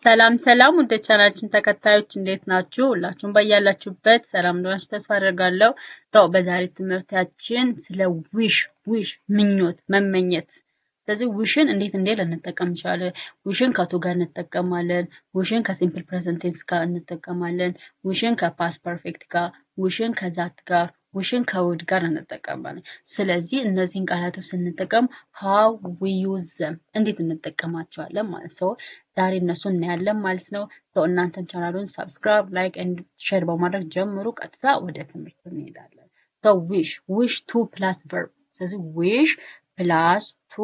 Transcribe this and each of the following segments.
ሰላም ሰላም ወደ ቻናላችን ተከታዮች እንዴት ናችሁ? ሁላችሁም በያላችሁበት ሰላም እንደሆናችሁ ተስፋ አደርጋለሁ። በዛሬ ትምህርታችን ስለ ዊሽ ምኞት መመኘት። ስለዚህ ዊሽን እንዴት ልንጠቀም እንችላለን? ዊሽን ከቱ ጋር እንጠቀማለን? ዊሽን ከሲምፕል ፕሬዘንት ቴንስ ጋር እንጠቀማለን? ዊሽን ከፓስት ፐርፌክት ጋር፣ ዊሽን ከዛት ጋር፣ ዊሽን ከውድ ጋር እንጠቀማለን። ስለዚህ እነዚህን ቃላቶች ስንጠቀም how we use them እንዴት እንጠቀማቸዋለን ማለት ነው። ዛሬ እነሱን እናያለን ማለት ነው። እናንተም ቻናሉን ሰብስክራይብ፣ ላይክ ኤንድ ሼር በማድረግ ጀምሩ። ቀጥታ ወደ ትምህርቱ እንሄዳለን። ዊሽ ቱ ፕላስ ቨርብ። ስለዚህ ዊሽ ፕላስ ቱ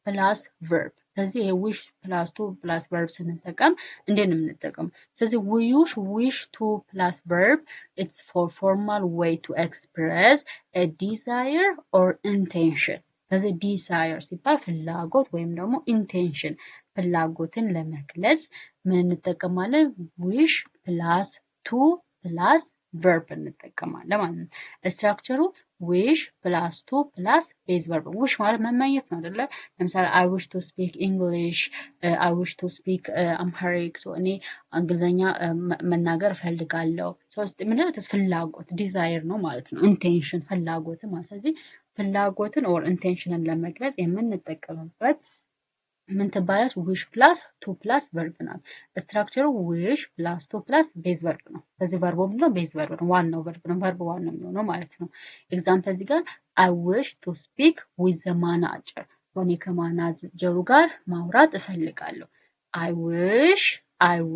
ፕላስ ቨርብ። ስለዚህ ይሄ ዊሽ ፕላስ ቱ ፕላስ ቨርብ ስንጠቀም እንዴት ነው የምንጠቀም? ስለዚህ we use wish to plus verb. It's for formal way to express a desire or intention. ስለዚህ desire ሲባል ፍላጎት ወይም ደግሞ intention ፍላጎትን ለመግለጽ ምን እንጠቀማለን? wish plus to plus verb እንጠቀማለን ማለት ነው። ስትራክቸሩ wish plus to plus base verb። wish ማለት መመኘት ነው አይደለ? ለምሳሌ I wish to speak English, I wish to speak Amharic። እኔ እንግሊዘኛ መናገር እፈልጋለሁ። ምንድነው? ፍላጎት desire ነው ማለት ነው። intention ፍላጎት ማለት። ስለዚህ ፍላጎትን or intentionን ለመግለጽ የምንጠቀምበት ምን ትባላለች? wish plus to plus verb ናት። ስትራክቸሩ wish plus to plus base verb ነው። ስለዚህ ቨርቡ ምንድነው? ቤዝ ቨርብ ነው። ዋናው ቨርብ ነው። ቨርብ ዋናው የሚሆነው ማለት ነው። ኤግዛምፕል እዚህ ጋር I wish to speak with the manager። እኔ ከማናጀሩ ጋር ማውራት እፈልጋለሁ። I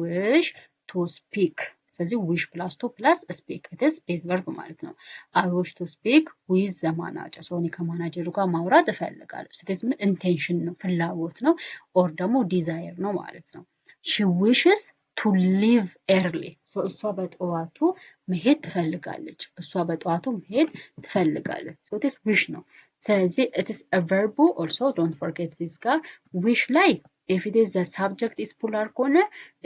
wish to speak። ስለዚህ wish plus to plus speak it is base verb ማለት ነው። I wish to speak with the manager። እኔ ከማናጀሩ ጋር ማውራት እፈልጋለሁ። ስለዚህ ምን intention ነው፣ ፍላጎት ነው፣ or ደግሞ desire ነው ማለት ነው። she wishes to leave early። እሷ በጠዋቱ መሄድ ትፈልጋለች። it is wish ነው። ስለዚህ it is a verb also. don't forget this ጋር wish ላይ if it is the subject is plural ከሆነ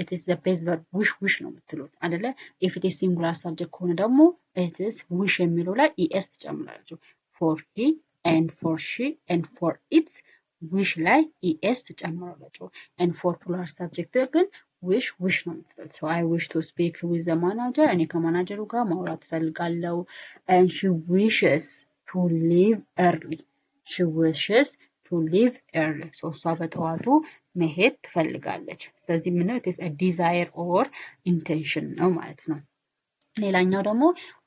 it is the base verb wish ነው የምትሉት አይደለ? if it is singular subject ከሆነ ደግሞ it is wish የሚለው ላይ es ትጨምራላችሁ። for he and for she and for it wish ላይ es ትጨምራላችሁ። and for plural subject ግን wish ነው የምትሉት። so I wish to speak with the manager። እኔ ከማናጀሩ ጋር ማውራት ፈልጋለሁ። and she wishes to leave early። she wishes to leave early። እሷ በጠዋቱ መሄድ ትፈልጋለች። ስለዚህ ምንድነው? it is a desire or intention ነው ማለት ነው። ሌላኛው ደግሞ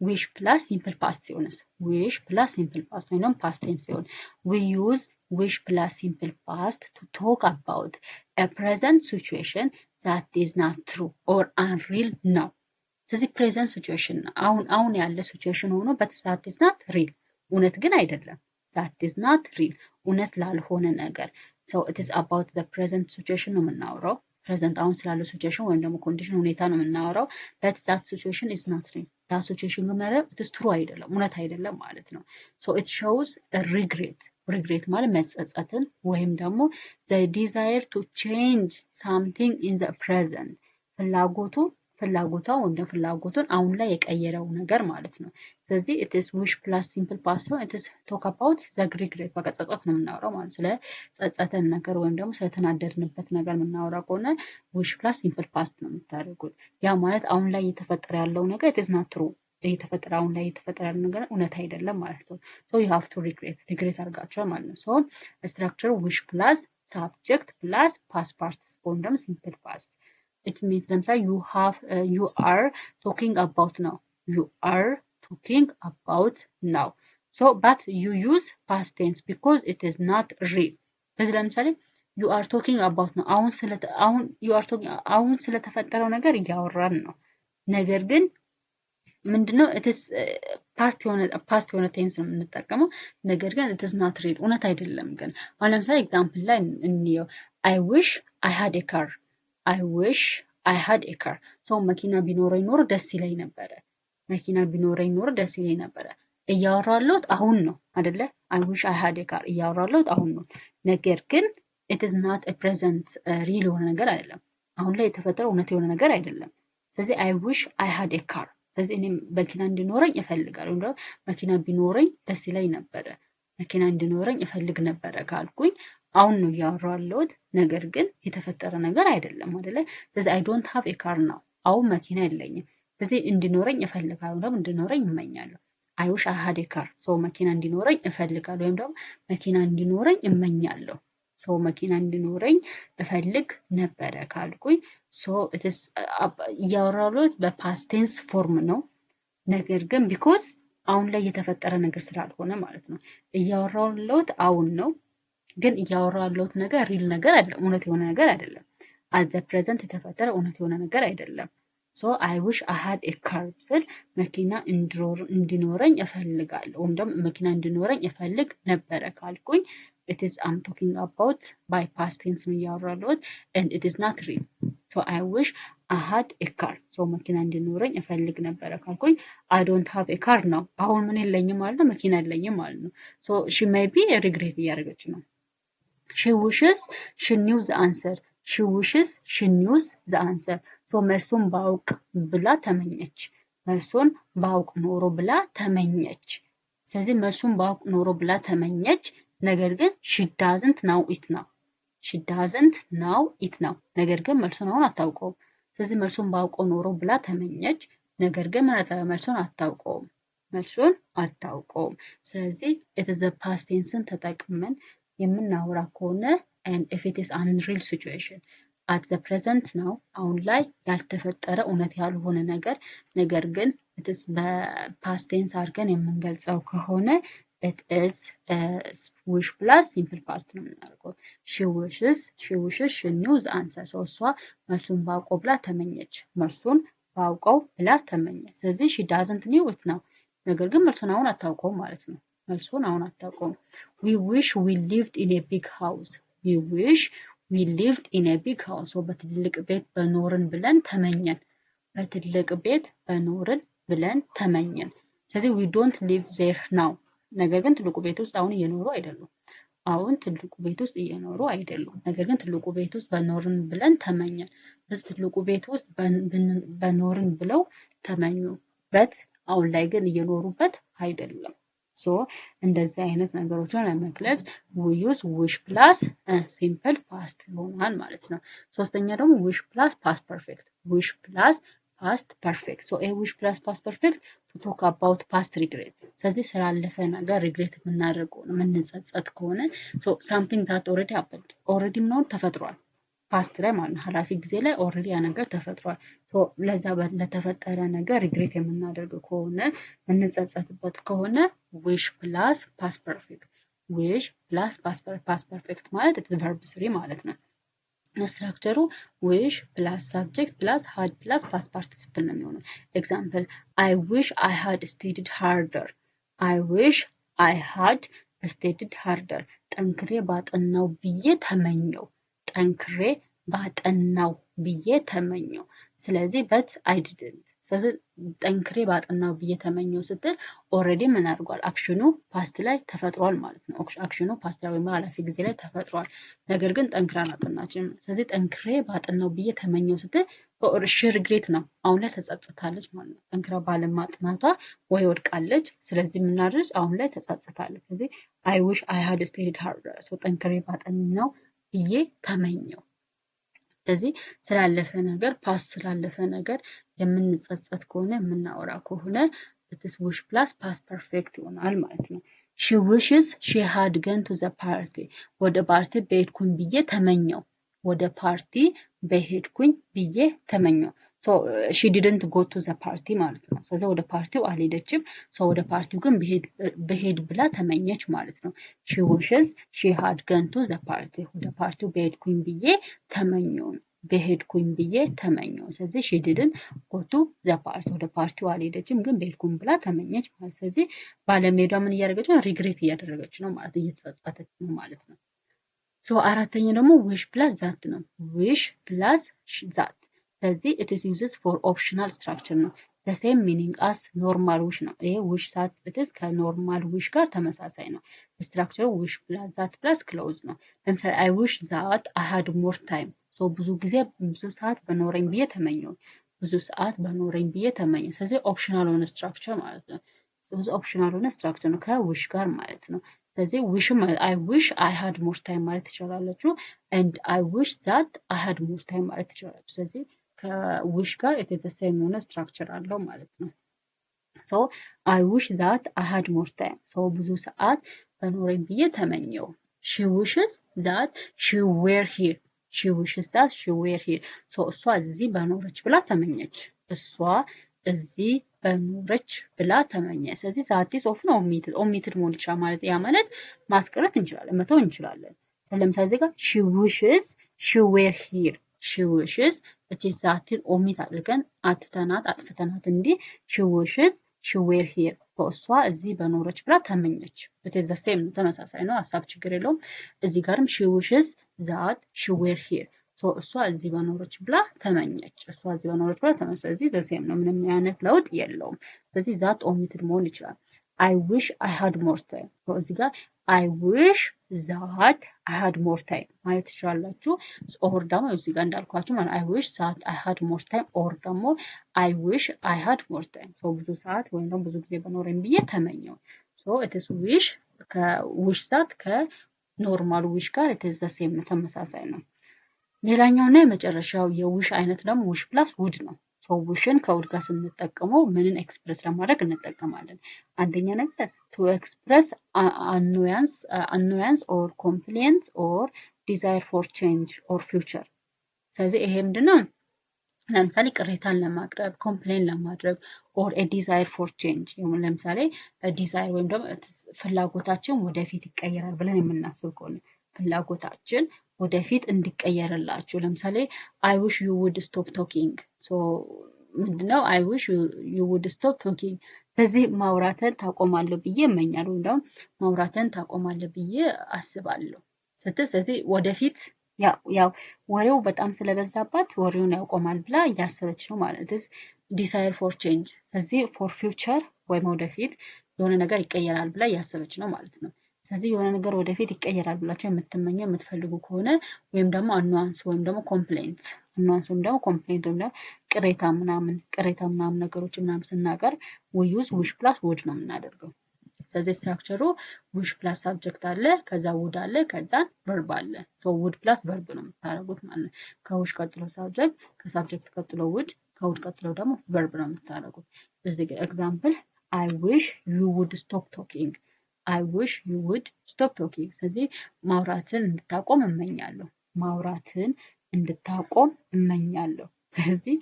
wish plus simple past ሲሆንስ? wish plus simple past ወይም past tense ሲሆን we use wish plus simple past to talk about a present situation that is not true or unreal ነው። ስለዚህ present situation አሁን ያለ situation ሆኖ but that is not real እውነት ግን አይደለም። that is not real እውነት ላልሆነ ነገር so it is about the present situation ነው የምናወራው። ፕሬዘንት አሁን ስላለው ሲቹዌሽን ወይም ደግሞ ኮንዲሽን ሁኔታ ነው የምናወራው። but that situation is not real that situation ግን ማለት it is true አይደለም እውነት አይደለም ማለት ነው። so it shows a regret ማለት መጸጸትን ወይም ደግሞ the desire to change something in the present ፍላጎቷ ወይም ደግሞ ፍላጎቱን አሁን ላይ የቀየረው ነገር ማለት ነው። ስለዚህ it is wish plus simple past ነው። it is talk about the regret በቃ ጸጸት ነው የምናወራው ማለት ስለ ጸጸተን ነገር ወይም ደግሞ ስለተናደድንበት ነገር የምናወራ ከሆነ wish plus simple past ነው የምታደርጉት። ያ ማለት አሁን ላይ እየተፈጠረ ያለው ነገር it is not true አሁን ላይ እየተፈጠረ ያለው ነገር እውነት አይደለም ማለት ነው። so you have to regret አድርጋችኋል ማለት ነው። so structure wish plus subject plus past participle ወይም ደግሞ simple past it means ለምሳሌ you are talking about now you are talking about now so but you use past tense because it is not real በዚህ ለምሳሌ you are talking about ነው አሁን ስለተፈጠረው ነገር እያወራን ነው። ነገር ግን ምንድነው it is past የሆነ ቴንስ ነው የምንጠቀመው። ነገር ግን it is not real እውነት አይደለም። ግን አሁን ለምሳሌ ኤግዛምፕል ላይ እንየው I wish I had a car so መኪና ቢኖረኝ ኖሮ ደስ ይለኝ ነበረ። እያወራለሁት አሁን ነው አይደለ? I wish I had a car እያወራለሁት አሁን ነው። ነገር ግን it is not a present real የሆነ ነገር አይደለም። አሁን ላይ የተፈጠረው እውነት የሆነ ነገር አይደለም። ስለዚህ I wish I had a car ስለዚህ እኔ መኪና እንዲኖረኝ እፈልጋለሁ እንደው መኪና ቢኖረኝ ደስ ይለኝ ነበረ። መኪና እንዲኖረኝ እፈልግ ነበረ ካልኩኝ አሁን ነው እያወራሁ ያለሁት፣ ነገር ግን የተፈጠረ ነገር አይደለም አይደለ? ስለዚህ አይ ዶንት ሃቭ ኤ ካር ናው፣ አሁን መኪና የለኝም። ስለዚህ እንዲኖረኝ እፈልጋለሁ፣ ደግሞ እንዲኖረኝ እመኛለሁ። አይ ዊሽ አይ ሃድ ኤ ካር፣ ሶ መኪና እንዲኖረኝ እፈልጋለሁ፣ ወይም ደግሞ መኪና እንዲኖረኝ እመኛለሁ። ሶ መኪና እንዲኖረኝ እፈልግ ነበረ ካልኩኝ ሶ ኢትስ እያወራሁት በፓስት ቴንስ ፎርም ነው። ነገር ግን ቢኮዝ አሁን ላይ የተፈጠረ ነገር ስላልሆነ ማለት ነው። እያወራሁት አሁን ነው፣ ግን እያወራሁት ነገር ሪል ነገር አይደለም፣ እውነት የሆነ ነገር አይደለም። አት ዘ ፕሬዘንት የተፈጠረ እውነት የሆነ ነገር አይደለም። ሶ አይ ዊሽ አይ ሃድ ኤ ካር ስል መኪና እንዲኖረኝ እፈልጋለሁ፣ ወይም ደግሞ መኪና እንዲኖረኝ እፈልግ ነበረ ካልኩኝ it is I'm talking about by past tense ነው እያወራሁት and it is not real. So I wish I had a car. So መኪና እንዲኖረኝ እፈልግ ነበረ ካልኩኝ I don't have a car now. አሁን ምን የለኝም ማለት ነው፣ መኪና የለኝም ማለት ነው። So she may be regret እያደረገች ነው። she wishes she knew the answer. she wishes she knew the answer. So መልሱን ባውቅ ብላ ተመኘች። መልሱን ባውቅ ኖሮ ብላ ተመኘች። ስለዚህ መልሱን ባውቅ ኖሮ ብላ ተመኘች። ነገር ግን she doesn't know it now. she doesn't know it now. ነገር ግን መልሱን አሁን አታውቀውም። ስለዚህ መልሱን ባውቀው ኖሮ ብላ ተመኘች። ነገር ግን መልሱን አታውቀውም። መልሱን አታውቀውም። ስለዚህ it is a past tense ተጠቅመን የምናወራ ከሆነ and if it is unreal situation at the present now አሁን ላይ ያልተፈጠረ እውነት ያልሆነ ነገር ግን it is በpast tense አድርገን የምንገልጸው ከሆነ it is wish plus simple past ነው የምናደርገው። she wishes she knew the answer. so እሷ መልሱን ባውቀው ብላ ተመኘች። መልሱን ባውቀው ብላ ተመኘች። ስለዚህ she doesn't knew it now. ነገር ግን መልሱን አሁን አታውቀውም ማለት ነው። መልሱን አሁን አታውቀውም። we wish we lived in a big house. we wish we lived in a big house. so በትልቅ ቤት በኖርን ብለን ተመኘን። በትልቅ ቤት በኖርን ብለን ተመኘን። ስለዚህ we don't live there now. ነገር ግን ትልቁ ቤት ውስጥ አሁን እየኖሩ አይደሉም። አሁን ትልቁ ቤት ውስጥ እየኖሩ አይደሉም። ነገር ግን ትልቁ ቤት ውስጥ በኖርን ብለን ተመኘን። ስለዚህ ትልቁ ቤት ውስጥ በኖርን ብለው ተመኙበት፣ አሁን ላይ ግን እየኖሩበት አይደለም። ሶ እንደዚህ አይነት ነገሮችን ለመግለጽ we use wish plus simple past ይሆናል ማለት ነው። ሶስተኛ ደግሞ wish plus past perfect. wish plus past perfect. so a wish plus past perfect to talk about past regret. ስለዚህ ስላለፈ ነገር ሪግሬት የምናደርገው የምንጸጸት ከሆነ so something that already happened, already ነው ተፈጥሯል፣ ፓስት ላይ ማለት ኃላፊ ጊዜ ላይ ኦልሬዲ ያ ነገር ተፈጥሯል። ሶ ለዛ ለተፈጠረ ነገር ሪግሬት የምናደርግ ከሆነ የምንጸጸትበት ከሆነ wish plus past perfect. wish plus past perfect ማለት it's verb 3 ማለት ነው። ስትራክቸሩ wish plus subject plus had plus past participle ነው የሚሆነው። ኤግዛምፕል I wish I had studied harder. I wish I had studied harder. ጠንክሬ ባጠናው ብዬ ተመኘው። ጠንክሬ ባጠናው ብዬ ተመኘው። ስለዚህ but I didn't. ስለዚህ ጠንክሬ ባጠናው ብዬ ተመኘው ስትል ኦልሬዲ ምን አድርጓል? አክሽኑ ፓስት ላይ ተፈጥሯል ማለት ነው። አክሽኑ ፓስት ላይ ወይም ኃላፊ ጊዜ ላይ ተፈጥሯል። ነገር ግን ጠንክራ አላጠናችም። ስለዚህ ጠንክሬ ባጠናው ብዬ ተመኘው ስትል ሺ ሪግሬት ነው፣ አሁን ላይ ተጸጽታለች ማለት ነው። ጠንክራ ባለማጥናቷ ወይ ወድቃለች። ስለዚህ የምናደርግ አሁን ላይ ተጸጽታለች። ስለዚህ I wish I had studied harder. ጠንክሬ ባጠናው ብዬ ተመኘው። ስለዚህ ስላለፈ ነገር ፓስት ስላለፈ ነገር የምንጸጸት ከሆነ የምናወራ ከሆነ it is wish plus past perfect ይሆናል ማለት ነው። she wishes she had gone to the party. ወደ ፓርቲ በሄድኩኝ ብዬ ተመኘው። ወደ ፓርቲ በሄድኩኝ ብዬ ተመኘው። so she didn't go to the party ማለት ነው። ስለዚህ ወደ ፓርቲው አልሄደችም። so ወደ ፓርቲው ግን በሄድ ብላ ተመኘች ማለት ነው። she wishes she had gone to the party. ወደ ፓርቲው በሄድኩኝ ብዬ ተመኘው። በሄድኩኝ ብዬ ተመኘው። ስለዚህ she didn't go to the party. ወደ ፓርቲው አልሄደችም ግን በሄድኩኝ ብላ ተመኘች ማለት። ስለዚህ ባለመሄዷ ምን እያደረገች ነው? ሪግሬት እያደረገች ነው ማለት፣ እየተጸጸተች ነው ማለት ነው። so አራተኛ ደግሞ wish plus that ነው። wish plus that። ስለዚህ it is uses for optional structure ነው። the same meaning as normal wish ነው። ይሄ wish that it is ከኖርማል wish ጋር ተመሳሳይ ነው። ስትራክቸሩ wish plus that plus clause ነው። ለምሳሌ I wish that I had more time. so ብዙ ጊዜ ብዙ ሰዓት በኖረኝ ብዬ ተመኘው። ብዙ ሰዓት በኖረኝ ብዬ ተመኘው። ስለዚህ ኦፕሽናል ሆነ ስትራክቸር ማለት ነው። ስለዚህ ኦፕሽናል ሆነ ስትራክቸር ነው ከዊሽ ጋር ማለት ነው። ስለዚህ wishም I wish I had more time ማለት ትችላላችሁ and I wish that I had more time ማለት ትችላላችሁ። ስለዚህ ከwish ጋር it is the same የሆነ structure አለው ማለት ነው። so I wish that I had more time so ብዙ ሰዓት በኖረኝ ብዬ ተመኘው። she wishes that she were here she wishes that she were here so እሷ እዚህ በኖረች ብላ ተመኘች። እሷ እዚህ በኖረች ብላ ተመኘች። ስለዚህ that is often omitted መሆን ይችላል ማለት ያ ማለት ማስቀረት እንችላለን መተው እንችላለን። ለምሳሌ እዚህ ጋር she wishes she were here she wishes እቺ ዛትን ኦሚት አድርገን አጥፍተናት እንዲህ she wishes she were here እሷ እዚህ በኖረች ብላ ተመኘች። it is the same ተመሳሳይ ነው ሐሳብ ችግር የለውም። እዚህ ጋርም she wishes that she were here so እሷ እዚህ በኖረች ብላ ተመኘች። እሷ እዚህ በኖረች ብላ ተመኘች። ስለዚህ the same ነው ምንም አይነት ለውጥ የለውም። ስለዚህ that omitted መሆን ይችላል። I wish I had more time so እዚህ ጋር I wish that I had more time ማለት ትችላላችሁ። or ደግሞ እዚህ ጋር እንዳልኳችሁ ማለት I wish that I had more time or ደግሞ I wish I had more time so ብዙ ሰዓት ወይም ደግሞ ብዙ ጊዜ በኖረኝ ብዬ ተመኘው። so it is wish ከwish that ከኖርማል wish ጋር it is the same ነው ተመሳሳይ ነው። ሌላኛውና የመጨረሻው የዊሽ አይነት ደግሞ wish plus would ነው። so wishን ከውድ ጋር ስንጠቀመው ምንን ኤክስፕረስ ለማድረግ እንጠቀማለን? አንደኛ ነገር to express annoyance or complaint or desire for change or future ስለዚህ ይሄ ምንድነው? ለምሳሌ ቅሬታን ለማቅረብ ኮምፕሌን ለማድረግ or a desire for change ለምሳሌ ዲዛይር ወይም ደግሞ ፍላጎታችን ወደፊት ይቀየራል ብለን የምናስብ ከሆነ ፍላጎታችን ወደፊት እንዲቀየርላችሁ ለምሳሌ I wish you would stop talking so ምንድነው I wish you would stop talking ስለዚህ ማውራትን ታቆማለህ ብዬ እመኛለሁ ወይም ደግሞ ማውራትን ታቆማለህ ብዬ አስባለሁ ስትል ስለዚህ ወደፊት ያው ወሬው በጣም ስለበዛባት ወሬውን ያቆማል ብላ እያሰበች ነው ማለት ነው desire for change ስለዚህ for future ወይም ወደፊት የሆነ ነገር ይቀየራል ብላ እያሰበች ነው ማለት ነው። ስለዚህ የሆነ ነገር ወደፊት ይቀየራል ብላችሁ የምትመኙ የምትፈልጉ ከሆነ ወይም ደግሞ አኗንስ ወይም ደግሞ ኮምፕሌንት አኗንስ ወይም ደግሞ ኮምፕሌንት ወይም ደግሞ ቅሬታ ምናምን ነገሮች ምናምን ስናቀርብ we use wish plus would ነው የምናደርገው። ስለዚህ ስትራክቸሩ wish plus subject አለ ከዛ would አለ ከዛ verb አለ so would plus verb ነው የምታደርጉት ማለት ነው። ከwish ቀጥሎ subject ከsubject ቀጥሎ would ከwould ቀጥሎ ደግሞ verb ነው የምታደርጉት። እዚህ ኤግዛምፕል I wish you would stop talking I wish you would stop talking ስለዚህ ማውራትን እንድታቆም እመኛለሁ ማውራትን እንድታቆም እመኛለሁ። ስለዚህ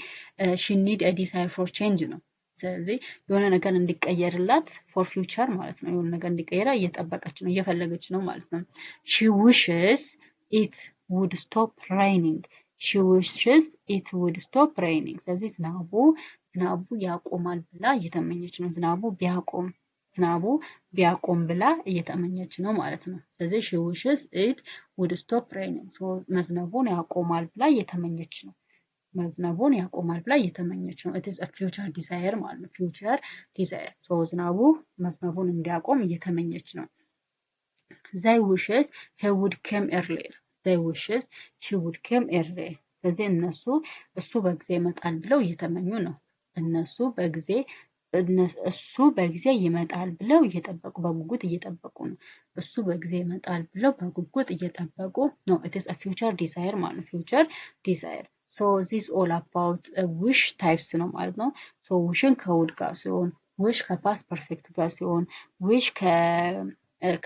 she need a desire for change ነው። ስለዚህ የሆነ ነገር እንዲቀየርላት for future ማለት ነው የሆነ ነገር እንዲቀየራ እየጠበቀች ነው እየፈለገች ነው ማለት ነው። she wishes it would stop raining she wishes it would stop raining ስለዚህ ዝናቡ ያቆማል ብላ እየተመኘች ነው። ዝናቡ ቢያቆም ብላ እየተመኘች ነው ማለት ነው። ስለዚህ she wishes it would stop raining so መዝነቡን ያቆማል ብላ እየተመኘች ነው። መዝነቡን ያቆማል ብላ እየተመኘች ነው። it is a future desire ማለት ነው future desire so ዝናቡ መዝነቡን እንዲያቆም እየተመኘች ነው። they wishes he would come earlier they wishes he would come earlier ስለዚህ እሱ በጊዜ ይመጣል ብለው እየተመኙ ነው። እሱ በጊዜ ይመጣል ብለው እየጠበቁ በጉጉት እየጠበቁ ነው። እሱ በጊዜ ይመጣል ብለው በጉጉት እየጠበቁ ነው። it is a future desire ማለት ነው future desire so this all about wish types ነው ማለት ነው። so wishን ከwould ጋር ሲሆን wish ከpast perfect ጋር ሲሆን wish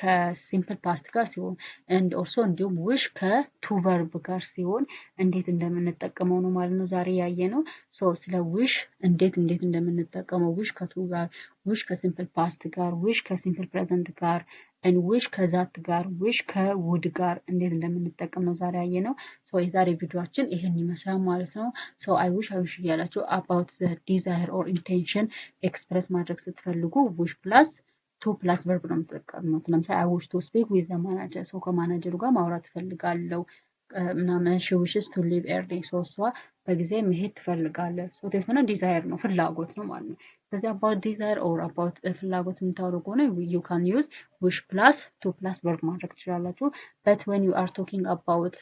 ከሲምፕል ፓስት ጋር ሲሆን and also እንዲሁም wish ከto verb ጋር ሲሆን እንዴት እንደምንጠቀመው ነው ማለት ነው ዛሬ ያየነው። so ስለ wish እንዴት እንደምንጠቀመው wish ከto ጋር wish ከሲምፕል ፓስት ጋር wish ከሲምፕል ፕሬዘንት ጋር and wish ከዛት ጋር wish ከwould ጋር እንዴት እንደምንጠቀም ነው ዛሬ ያየነው። so የዛሬ ቪዲዮአችን ይሄን ይመስላል ማለት ነው። so I wish እያላችሁ about the desire or intention express ማድረግ ስትፈልጉ wish plus to plus verb ነው የምትጠቀሙት። ለምሳሌ I wish to speak with the manager so ከማናጀሩ ጋር ማውራት ፈልጋለሁ ምናምን she wishes to leave early so እሷ በጊዜ መሄድ ትፈልጋለች so this ነው desire ነው ፍላጎት ነው ማለት ነው። ስለዚህ about desire or about ፍላጎት የምታወሩ ከሆነ you can use wish plus to plus verb ማድረግ ትችላላችሁ but when you are talking about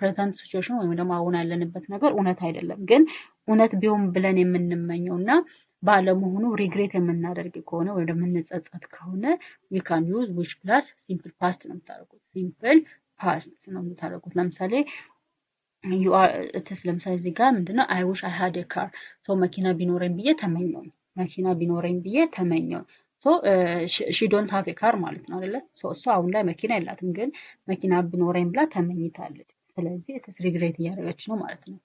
present situation ወይም ደግሞ አሁን ያለንበት ነገር እውነት አይደለም ግን እውነት ቢሆን ብለን የምንመኘውና ባለመሆኑ ሪግሬት የምናደርግ ከሆነ ወይ ደግሞ የምንጸጸት ከሆነ we can use which plus simple past ነው የምታደርጉት። simple past ነው የምታደርጉት። ለምሳሌ you are ለምሳሌ እዚህ ጋር ምንድነው I wish I had a car ሶ መኪና ቢኖረኝ ብዬ ተመኘው። መኪና ቢኖረኝ ብዬ ተመኘው። ሶ she don't have a car ማለት ነው አይደለ? ሶ እሷ አሁን ላይ መኪና የላትም፣ ግን መኪና ቢኖረኝ ብላ ተመኝታለች። ስለዚህ it is regret እያደረገች ነው ማለት ነው።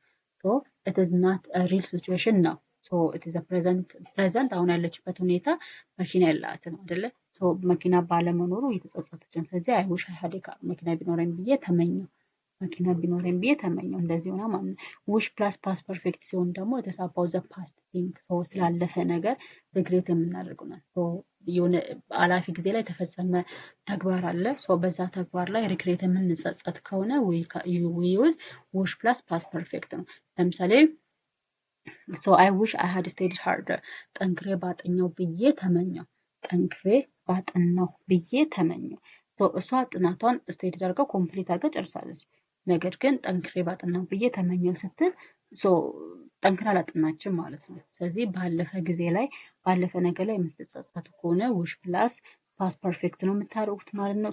ሶ it is not a real situation ነው። ሶ it is a present አሁን ያለችበት ሁኔታ መኪና የላትም አይደለ? ሶ መኪና ባለመኖሩ እየተጸጸተች ነው። ስለዚህ I wish I had a car መኪና ቢኖረኝ ብዬ ተመኘው። መኪና ቢኖረኝ ብዬ ተመኘው። እንደዚህ ሆነ ማለት ነው። ዊሽ ፕላስ ፓስት ፐርፌክት ሲሆን ደግሞ የተሳባው ዘ ፓስት ቲንግ ሶ ስላለፈ ነገር ሪግሬት የምናደርገው ነው። ሶ የሆነ አላፊ ጊዜ ላይ የተፈጸመ ተግባር አለ። ሶ በዛ ተግባር ላይ ሪግሬት የምንጸጸት ከሆነ ዊ ዩዝ ዊሽ ፕላስ ፓስት ፐርፌክት ነው። ለምሳሌ ሶ አይ ዊሽ አይ ሃድ ስቴዲድ ሃርደር ጠንክሬ ባጠናው ብዬ ተመኘው። ጠንክሬ ባጠናው ብዬ ተመኘው። እሷ ጥናቷን ስቴድ አድርጋ ኮምፕሊት አድርጋ ጨርሳለች። ነገር ግን ጠንክሬ ባጠናው ብዬ ተመኘው ስትል ጠንክራ አላጠናችም ማለት ነው። ስለዚህ ባለፈ ጊዜ ላይ ባለፈ ነገር ላይ የምትጸጸቱ ከሆነ ዊሽ ፕላስ ፓስት ፐርፌክት ነው የምታደርጉት ማለት ነው።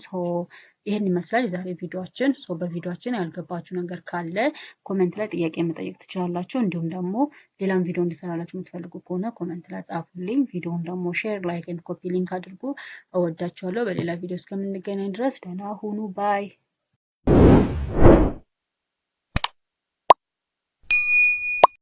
ይህን ይመስላል የዛሬ ቪዲዮአችን። በቪዲዮአችን ያልገባችሁ ነገር ካለ ኮሜንት ላይ ጥያቄ መጠየቅ ትችላላችሁ። እንዲሁም ደግሞ ሌላም ቪዲዮ እንዲሰራላችሁ የምትፈልጉ ከሆነ ኮሜንት ላይ ጻፉልኝ። ቪዲዮውን ደግሞ ሼር፣ ላይክ ኤንድ ኮፒ ሊንክ አድርጉ። እወዳችኋለሁ። በሌላ ቪዲዮ እስከምንገናኝ ድረስ ደህና ሁኑ። ባይ